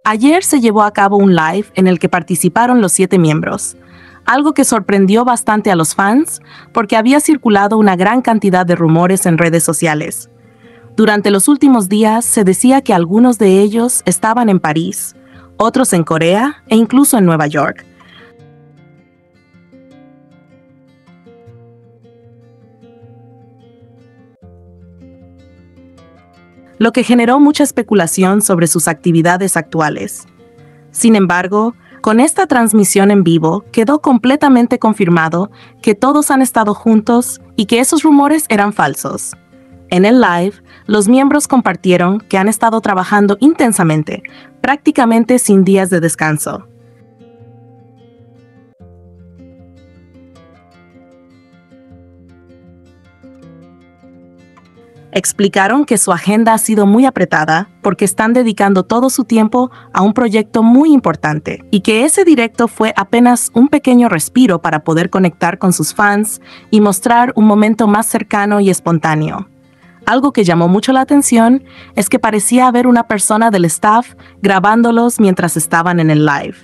Ayer se llevó a cabo un live en el que participaron los 7 miembros, algo que sorprendió bastante a los fans porque había circulado una gran cantidad de rumores en redes sociales. Durante los últimos días se decía que algunos de ellos estaban en París, otros en Corea e incluso en Nueva York. Lo que generó mucha especulación sobre sus actividades actuales. Sin embargo, con esta transmisión en vivo quedó completamente confirmado que todos han estado juntos y que esos rumores eran falsos. En el live, los miembros compartieron que han estado trabajando intensamente, prácticamente sin días de descanso. Explicaron que su agenda ha sido muy apretada porque están dedicando todo su tiempo a un proyecto muy importante y que ese directo fue apenas un pequeño respiro para poder conectar con sus fans y mostrar un momento más cercano y espontáneo. Algo que llamó mucho la atención es que parecía haber una persona del staff grabándolos mientras estaban en el live.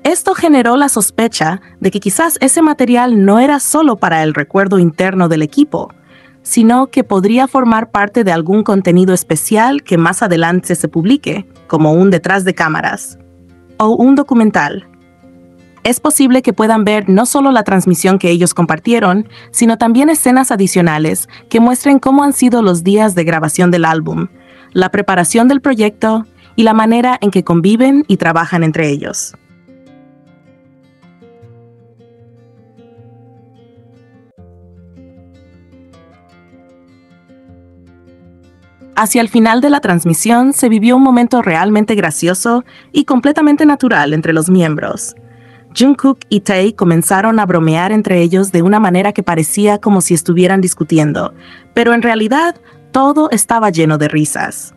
Esto generó la sospecha de que quizás ese material no era solo para el recuerdo interno del equipo, sino que podría formar parte de algún contenido especial que más adelante se publique, como un detrás de cámaras o un documental. Es posible que puedan ver no solo la transmisión que ellos compartieron, sino también escenas adicionales que muestren cómo han sido los días de grabación del álbum, la preparación del proyecto y la manera en que conviven y trabajan entre ellos. Hacia el final de la transmisión se vivió un momento realmente gracioso y completamente natural entre los miembros. Jungkook y Tae comenzaron a bromear entre ellos de una manera que parecía como si estuvieran discutiendo, pero en realidad todo estaba lleno de risas.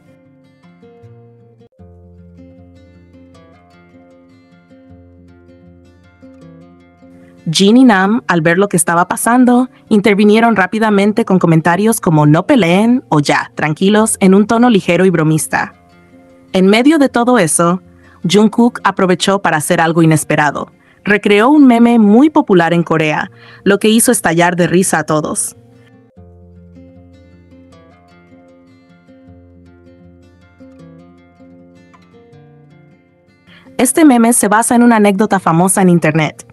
Jin y Nam, al ver lo que estaba pasando, intervinieron rápidamente con comentarios como "no peleen" o "ya, tranquilos", en un tono ligero y bromista. En medio de todo eso, Jungkook aprovechó para hacer algo inesperado. Recreó un meme muy popular en Corea, lo que hizo estallar de risa a todos. Este meme se basa en una anécdota famosa en internet.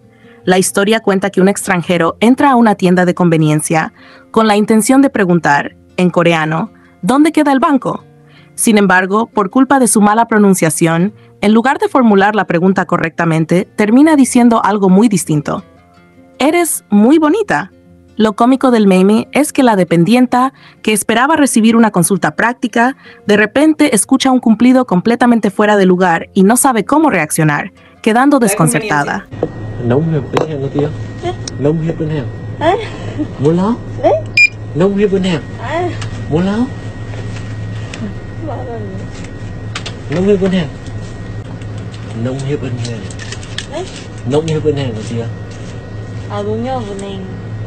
La historia cuenta que un extranjero entra a una tienda de conveniencia con la intención de preguntar, en coreano, ¿dónde queda el banco? Sin embargo, por culpa de su mala pronunciación, en lugar de formular la pregunta correctamente, termina diciendo algo muy distinto. «Eres muy bonita». Lo cómico del meme es que la dependienta, que esperaba recibir una consulta práctica, de repente escucha un cumplido completamente fuera de lugar y no sabe cómo reaccionar, quedando desconcertada. Nông hiệp bên hàng kia. Nông hiệp bên hàng. Muốn láo? Nông hiệp bên hàng. Muốn láo? Nông hiệp bên hàng. Nông hiệp bên hàng. Nông hiệp bên hàng kia.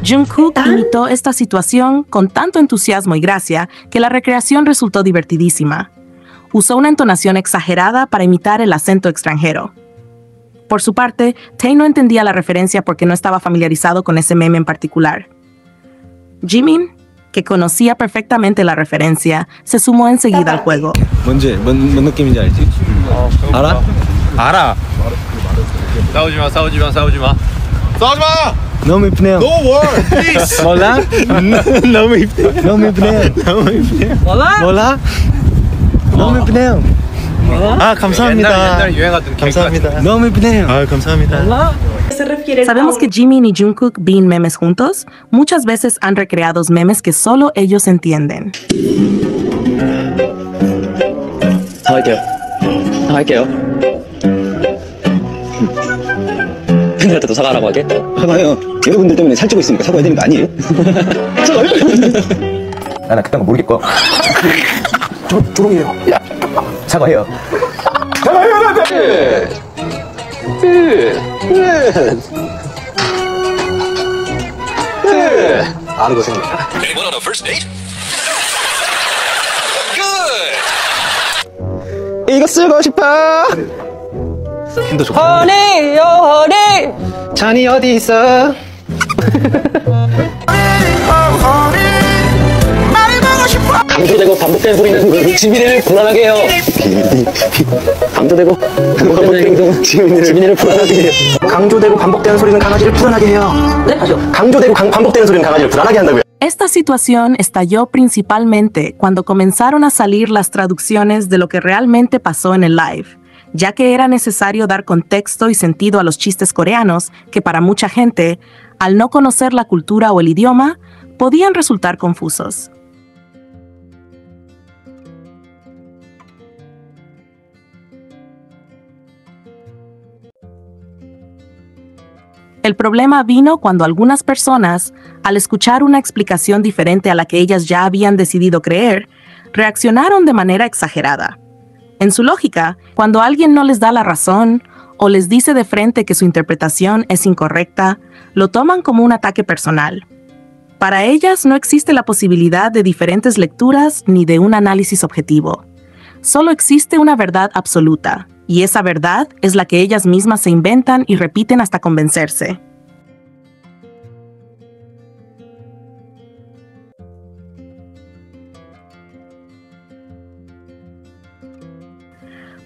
Jungkook imitó esta situación con tanto entusiasmo y gracia que la recreación resultó divertidísima. Usó una entonación exagerada para imitar el acento extranjero. Por su parte, Tae no entendía la referencia porque no estaba familiarizado con ese meme en particular. Jimin, que conocía perfectamente la referencia, se sumó enseguida al juego. 뭔 느낌인지 알지? 알아? 알아. 싸우지 마, 싸우지 마, 싸우지 마. 싸우지 마! 너무 이쁘네요. No war, please. 몰라? 너무 이쁘네요. 너무 이쁘네요. 너무 이쁘네요. 몰라? 너무 이쁘네요. 아, 감사합니다. 옛날 유행하던 감사합니다. 너무 이쁘네요. 아, 감사합니다. Sabemos que Jimin y Jungkook ven memes juntos. Muchas veces han recreado memes que solo ellos entienden. 사갈게요. 사갈게요. 팬들한테 도 사과하라고 하게? 사과해요. 여러분들 때문에 살찌고 있으니까 사과해야 되는 거 아니에요? 나 그딴 거 모르겠고. 조용히 해요. 야, 사과해요. 사과해요, 나한테! 네. 알고 생각해. Anyone on a first date? Good! 이거 쓰고 싶어. 힘도 좋다. 허니요 허니. 잔이 어디 있어? 강조되고 반복된 소리는 지민이를 불안하게 해요. 강조되고 반복된 행동은 지민이를 불안하게 해요. 강조되고 반복되는 소리는 강아지를 불안하게 해요. 네, 다시요. 강조되고 반복되는 소리는 강아지를 불안하게 한다고요. Esta situación estalló principalmente cuando comenzaron a salir las traducciones de lo que realmente pasó en el live, ya que era necesario dar contexto y sentido a los chistes coreanos que para mucha gente, al no conocer la cultura o el idioma, podían resultar confusos. El problema vino cuando algunas personas, al escuchar una explicación diferente a la que ellas ya habían decidido creer, reaccionaron de manera exagerada. En su lógica, cuando alguien no les da la razón o les dice de frente que su interpretación es incorrecta, lo toman como un ataque personal. Para ellas no existe la posibilidad de diferentes lecturas ni de un análisis objetivo. Solo existe una verdad absoluta, y esa verdad es la que ellas mismas se inventan y repiten hasta convencerse.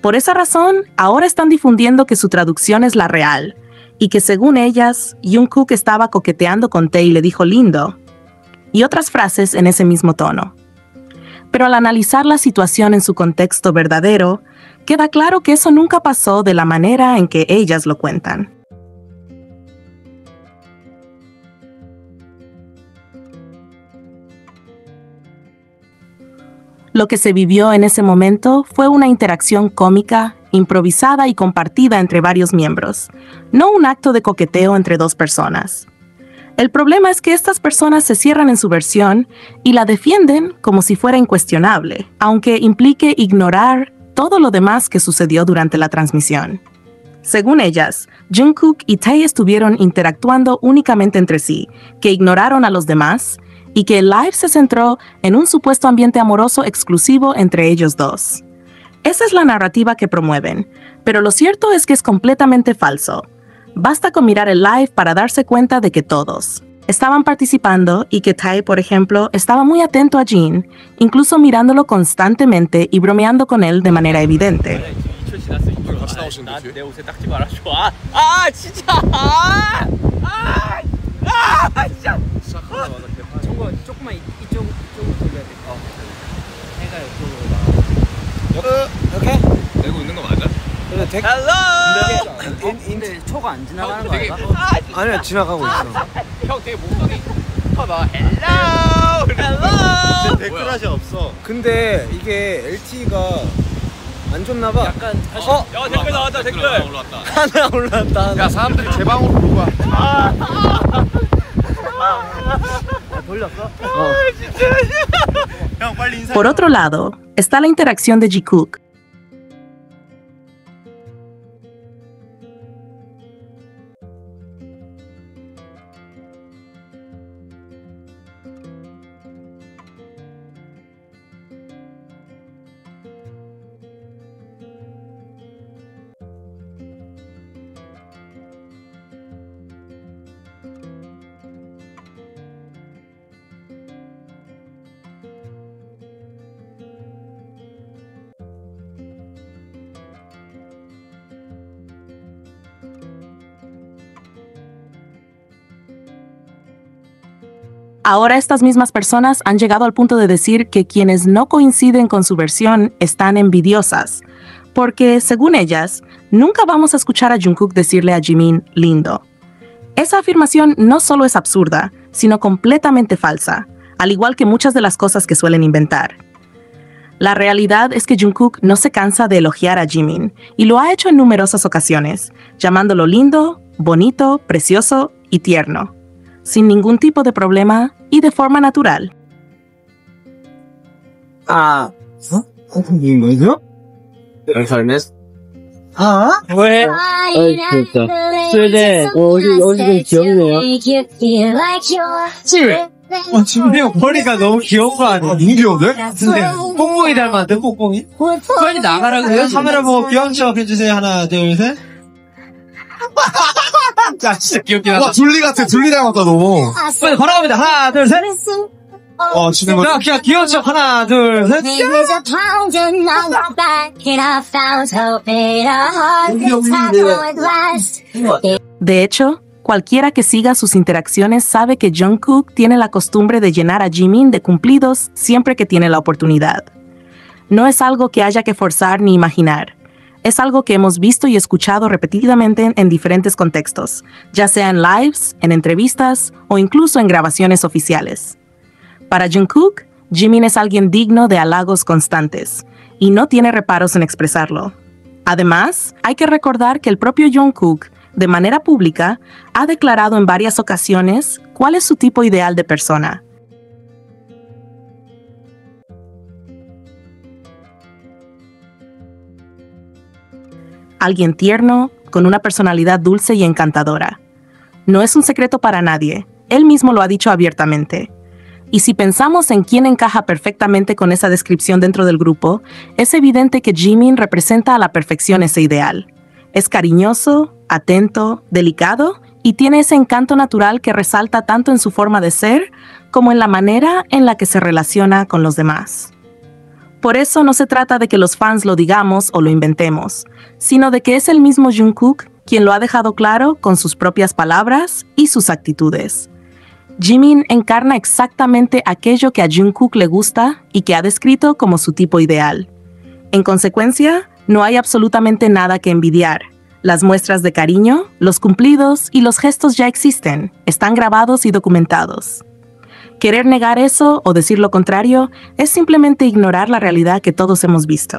Por esa razón, ahora están difundiendo que su traducción es la real, y que según ellas, Jungkook estaba coqueteando con Tae y le dijo lindo, y otras frases en ese mismo tono. Pero al analizar la situación en su contexto verdadero, queda claro que eso nunca pasó de la manera en que ellas lo cuentan. Lo que se vivió en ese momento fue una interacción cómica, improvisada y compartida entre varios miembros, no un acto de coqueteo entre dos personas. El problema es que estas personas se cierran en su versión y la defienden como si fuera incuestionable, aunque implique ignorar todo lo demás que sucedió durante la transmisión. Según ellas, Jungkook y Tae estuvieron interactuando únicamente entre sí, que ignoraron a los demás, y que el live se centró en un supuesto ambiente amoroso exclusivo entre ellos dos. Esa es la narrativa que promueven, pero lo cierto es que es completamente falso. Basta con mirar el live para darse cuenta de que todos estaban participando y que Tae, por ejemplo, estaba muy atento a Jin, incluso mirándolo constantemente y bromeando con él de manera evidente. 이렇게? 내고 있는 거 맞아? 그래, 근데 초가 안 지나가는 거 되게 아닌가? 아니야, 지나가고 있어. 형 되게 목소리 봐봐. 헬로 헬로. 댓글하시 없어. 근데 이게 LTE가 안 좋나 봐. 약간 다시 야 댓글 나왔다 댓글. 올라왔다. 하나 올랐다. 야 사람들이 제 방으로 보고 와. 돌렸어? 형 빨리 인사. Por otro lado, está la interacción de Jikook. Ahora estas mismas personas han llegado al punto de decir que quienes no coinciden con su versión están envidiosas, porque, según ellas, nunca vamos a escuchar a Jungkook decirle a Jimin lindo. Esa afirmación no solo es absurda, sino completamente falsa, al igual que muchas de las cosas que suelen inventar. La realidad es que Jungkook no se cansa de elogiar a Jimin, y lo ha hecho en numerosas ocasiones, llamándolo lindo, bonito, precioso y tierno, sin ningún tipo de problema y de forma natural. 한국인 거죠? 열살mes 왜? 진짜 스웨덴 어디 좀 귀엽네요. 지민이 형 머리가 너무 귀여운 거 아니야? 너무 귀여운데? 근데 뽕뽕이 닮았는데 뽕뽕이? 빨리 나가라 그래요? 카메라 보고 귀여운 척 해주세요. 하나 둘 셋. 야 진짜 귀엽긴 하다. 와 둘리 같아. 둘리 닮았다 너무. 빨리 걸어갑니다. 하나 둘 셋. 지는 거. 야 그냥 귀여운 척 하나 둘 셋. De hecho, cualquiera que siga sus interacciones sabe que Jungkook tiene la costumbre de llenar a Jimin de cumplidos siempre que tiene la oportunidad. No es algo que haya que forzar ni imaginar. Es algo que hemos visto y escuchado repetidamente en diferentes contextos, ya sea en lives, en entrevistas o incluso en grabaciones oficiales. Para Jungkook, Jimin es alguien digno de halagos constantes y no tiene reparos en expresarlo. Además, hay que recordar que el propio Jungkook, de manera pública, ha declarado en varias ocasiones cuál es su tipo ideal de persona. Alguien tierno, con una personalidad dulce y encantadora. No es un secreto para nadie, él mismo lo ha dicho abiertamente. Y si pensamos en quién encaja perfectamente con esa descripción dentro del grupo, es evidente que Jimin representa a la perfección ese ideal. Es cariñoso, atento, delicado y tiene ese encanto natural que resalta tanto en su forma de ser como en la manera en la que se relaciona con los demás. Por eso no se trata de que los fans lo digamos o lo inventemos, sino de que es el mismo Jungkook quien lo ha dejado claro con sus propias palabras y sus actitudes. Jimin encarna exactamente aquello que a Jungkook le gusta y que ha descrito como su tipo ideal. En consecuencia, no hay absolutamente nada que envidiar. Las muestras de cariño, los cumplidos y los gestos ya existen, están grabados y documentados. Querer negar eso o decir lo contrario es simplemente ignorar la realidad que todos hemos visto.